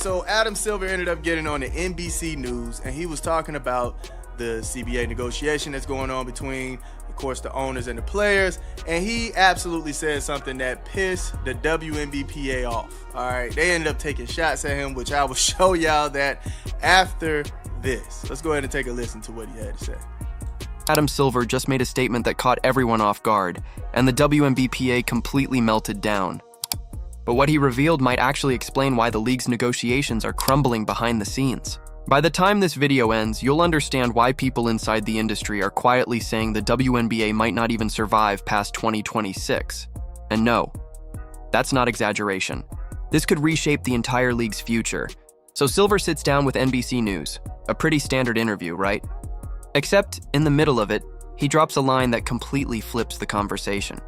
So Adam Silver ended up getting on the NBC News, and he was talking about the CBA negotiation that's going on between, of course, the owners and the players, and he absolutely said something that pissed the WNBA off. All right, they ended up taking shots at him, which I will show y'all that after this. Let's go ahead and take a listen to what he had to say. Adam Silver just made a statement that caught everyone off guard, and the WNBA completely melted down. But what he revealed might actually explain why the league's negotiations are crumbling behind the scenes. By the time this video ends, you'll understand why people inside the industry are quietly saying the WNBA might not even survive past 2026. And no, that's not exaggeration. This could reshape the entire league's future. So Silver sits down with NBC News. A pretty standard interview, right? Except, in the middle of it, he drops a line that completely flips the conversation.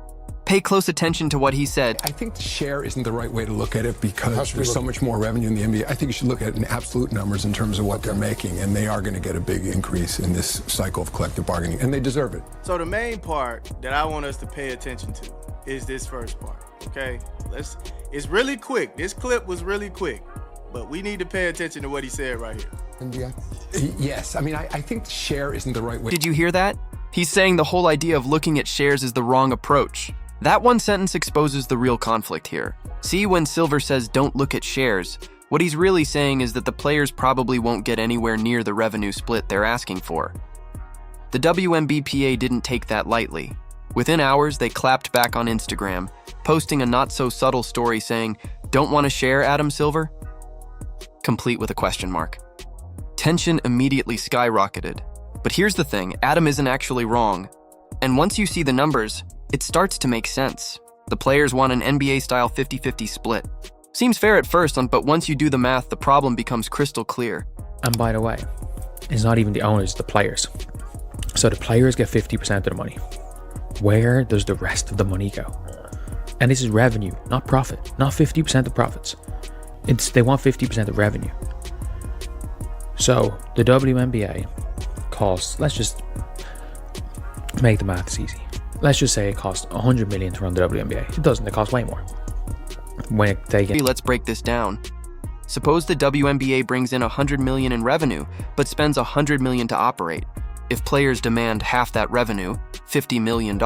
Pay close attention to what he said. I think the share isn't the right way to look at it because there's so much more revenue in the NBA. I think you should look at it in absolute numbers in terms of what they're making, and they are going to get a big increase in this cycle of collective bargaining, and they deserve it. So the main part that I want us to pay attention to is this first part, okay? It's really quick. This clip was really quick, but we need to pay attention to what he said right here. Yes, I mean, I think the share isn't the right way. Did you hear that? He's saying the whole idea of looking at shares is the wrong approach. That one sentence exposes the real conflict here. See, when Silver says don't look at shares, what he's really saying is that the players probably won't get anywhere near the revenue split they're asking for. The WNBA didn't take that lightly. Within hours, they clapped back on Instagram, posting a not-so-subtle story saying, "Don't want to share, Adam Silver?" Complete with a question mark. Tension immediately skyrocketed. But here's the thing, Adam isn't actually wrong. And once you see the numbers, it starts to make sense. The players want an NBA-style 50-50 split. Seems fair at first, but once you do the math, the problem becomes crystal clear. And by the way, it's not even the owners, it's the players. So the players get 50% of the money. Where does the rest of the money go? And this is revenue, not profit, not 50% of profits. They want 50% of revenue. So the WNBA costs, let's just make the maths easy. Let's just say it costs 100 million to run the WNBA. It doesn't, it costs way more. Let's break this down. Suppose the WNBA brings in 100 million in revenue, but spends 100 million to operate. If players demand half that revenue, $50 million,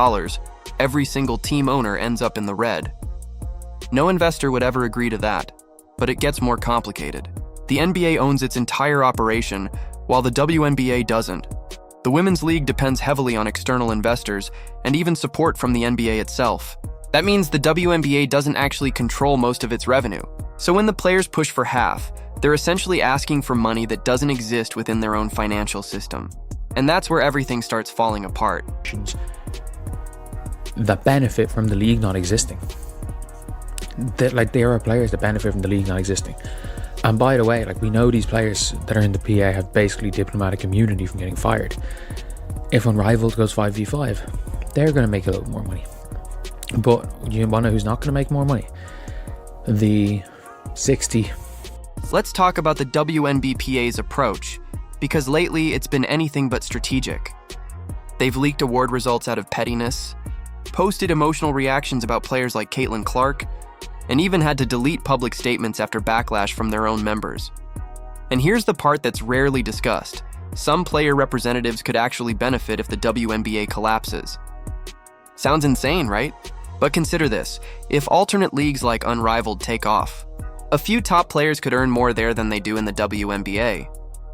every single team owner ends up in the red. No investor would ever agree to that, but it gets more complicated. The NBA owns its entire operation, while the WNBA doesn't. The Women's League depends heavily on external investors and even support from the NBA itself. That means the WNBA doesn't actually control most of its revenue. So when the players push for half, they're essentially asking for money that doesn't exist within their own financial system. And that's where everything starts falling apart. That benefit from the league not existing. There are players that benefit from the league not existing. And by the way, we know these players that are in the PA have basically diplomatic immunity from getting fired. If Unrivaled goes 5v5, they're going to make a little more money. But you want to know who's not going to make more money? The 60. Let's talk about the WNBA's approach, because lately it's been anything but strategic. They've leaked award results out of pettiness, posted emotional reactions about players like Caitlin Clark, and even had to delete public statements after backlash from their own members. And here's the part that's rarely discussed. Some player representatives could actually benefit if the WNBA collapses. Sounds insane, right? But consider this. If alternate leagues like Unrivaled take off, a few top players could earn more there than they do in the WNBA.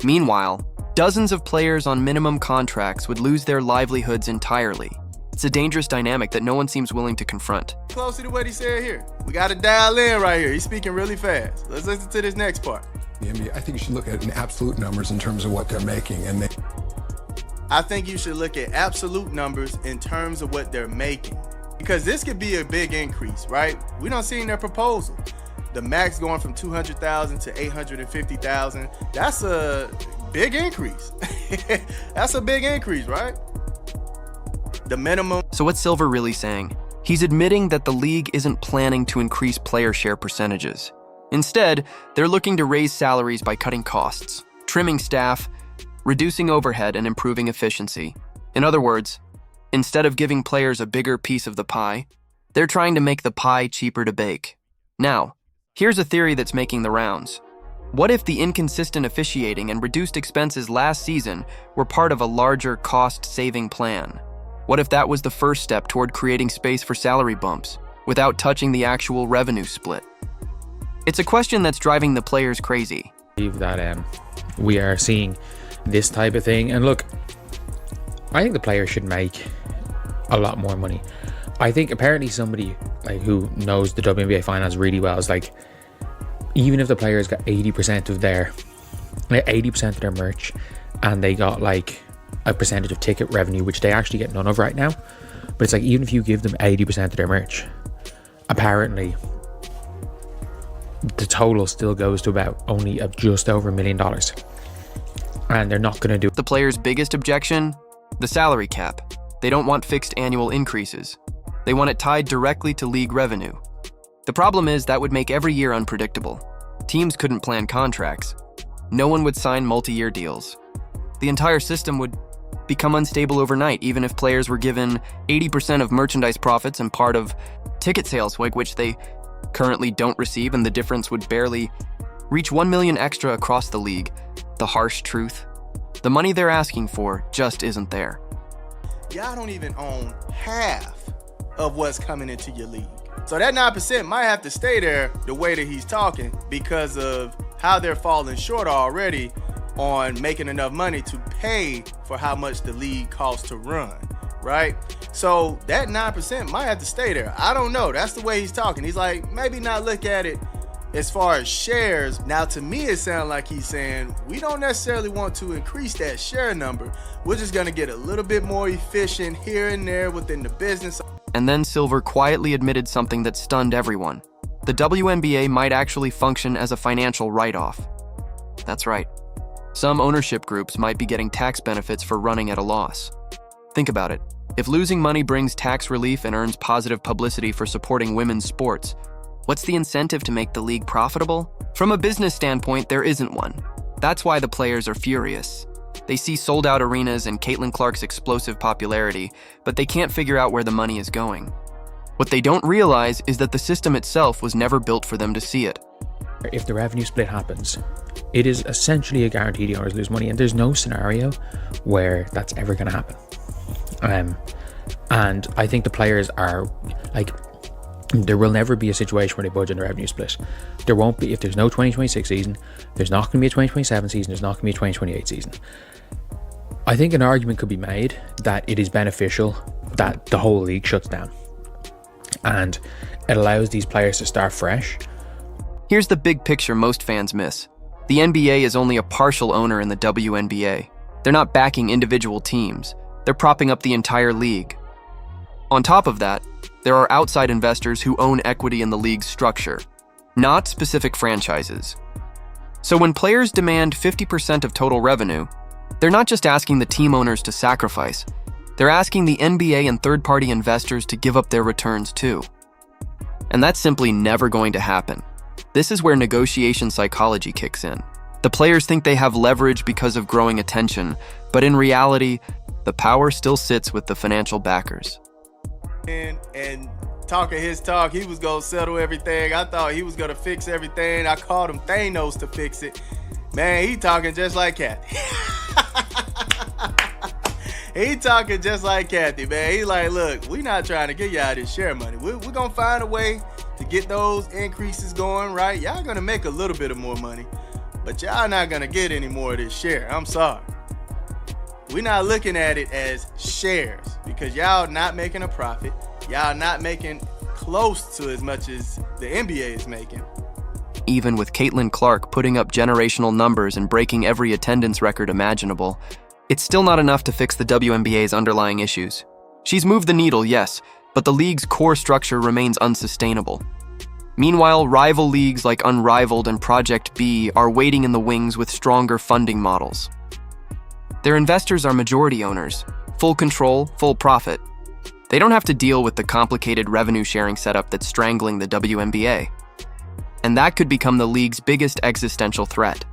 Meanwhile, dozens of players on minimum contracts would lose their livelihoods entirely. It's a dangerous dynamic that no one seems willing to confront. Closer to what he said here. We got to dial in right here. He's speaking really fast. Let's listen to this next part. The NBA, I think you should look at it in absolute numbers in terms of what they're making, and I think you should look at absolute numbers in terms of what they're making, because this could be a big increase, right? We don't see in their proposal the max going from 200,000 to 850,000. That's a big increase. That's a big increase, right? The minimum. So what's Silver really saying? He's admitting that the league isn't planning to increase player share percentages. Instead, they're looking to raise salaries by cutting costs, trimming staff, reducing overhead, and improving efficiency. In other words, instead of giving players a bigger piece of the pie, they're trying to make the pie cheaper to bake. Now, here's a theory that's making the rounds. What if the inconsistent officiating and reduced expenses last season were part of a larger cost-saving plan? What if that was the first step toward creating space for salary bumps without touching the actual revenue split? It's a question that's driving the players crazy. That we are seeing this type of thing, and look, I think the players should make a lot more money. I think apparently somebody like who knows the WNBA finance really well is like, even if the players got 80% of their merch, and they got like a percentage of ticket revenue, which they actually get none of right now, but it's like, even if you give them 80% of their merch, apparently the total still goes to about only just over $1 million, and they're not going to do The players' biggest objection? The salary cap. They don't want fixed annual increases. They want it tied directly to league revenue. The problem is that would make every year unpredictable. Teams couldn't plan contracts. No one would sign multi-year deals. The entire system would become unstable overnight, even if players were given 80% of merchandise profits and part of ticket sales, which they currently don't receive, and the difference would barely reach $1 million extra across the league. The harsh truth: the money they're asking for just isn't there. Y'all don't even own half of what's coming into your league. So that 9% might have to stay there the way that he's talking, because of how they're falling short already on making enough money to pay for how much the league costs to run, right? So that 9% might have to stay there. I don't know. That's the way he's talking. He's like, maybe not look at it as far as shares. Now, to me, it sounds like he's saying we don't necessarily want to increase that share number. We're just going to get a little bit more efficient here and there within the business. And then Silver quietly admitted something that stunned everyone. The WNBA might actually function as a financial write-off. That's right. Some ownership groups might be getting tax benefits for running at a loss. Think about it. If losing money brings tax relief and earns positive publicity for supporting women's sports, what's the incentive to make the league profitable? From a business standpoint, there isn't one. That's why the players are furious. They see sold-out arenas and Caitlin Clark's explosive popularity, but they can't figure out where the money is going. What they don't realize is that the system itself was never built for them to see it. If the revenue split happens, it is essentially a guarantee the owners lose money, and there's no scenario where that's ever going to happen. And I think the players are like, there will never be a situation where they budge on the revenue split. There won't be. If there's no 2026 season, there's not going to be a 2027 season, there's not going to be a 2028 season. I think an argument could be made that it is beneficial that the whole league shuts down, and it allows these players to start fresh. Here's the big picture most fans miss. The NBA is only a partial owner in the WNBA. They're not backing individual teams. They're propping up the entire league. On top of that, there are outside investors who own equity in the league's structure, not specific franchises. So when players demand 50% of total revenue, they're not just asking the team owners to sacrifice. They're asking the NBA and third-party investors to give up their returns too. And that's simply never going to happen. This is where negotiation psychology kicks in. The players think they have leverage because of growing attention, but in reality, the power still sits with the financial backers. And talking his talk, he was gonna settle everything. I thought he was gonna fix everything. I called him Thanos to fix it. Man, he talking just like Kathy. He talking just like Kathy, man. He like, look, we not trying to get y'all this share money. We're gonna find a way to get those increases going, right? Y'all gonna make a little bit of more money, but y'all not gonna get any more of this share. I'm sorry. We're not looking at it as shares because y'all not making a profit. Y'all not making close to as much as the NBA is making. Even with Caitlin Clark putting up generational numbers and breaking every attendance record imaginable, it's still not enough to fix the WNBA's underlying issues. She's moved the needle, yes, but the league's core structure remains unsustainable. Meanwhile, rival leagues like Unrivaled and Project B are waiting in the wings with stronger funding models. Their investors are majority owners, full control, full profit. They don't have to deal with the complicated revenue-sharing setup that's strangling the WNBA. And that could become the league's biggest existential threat.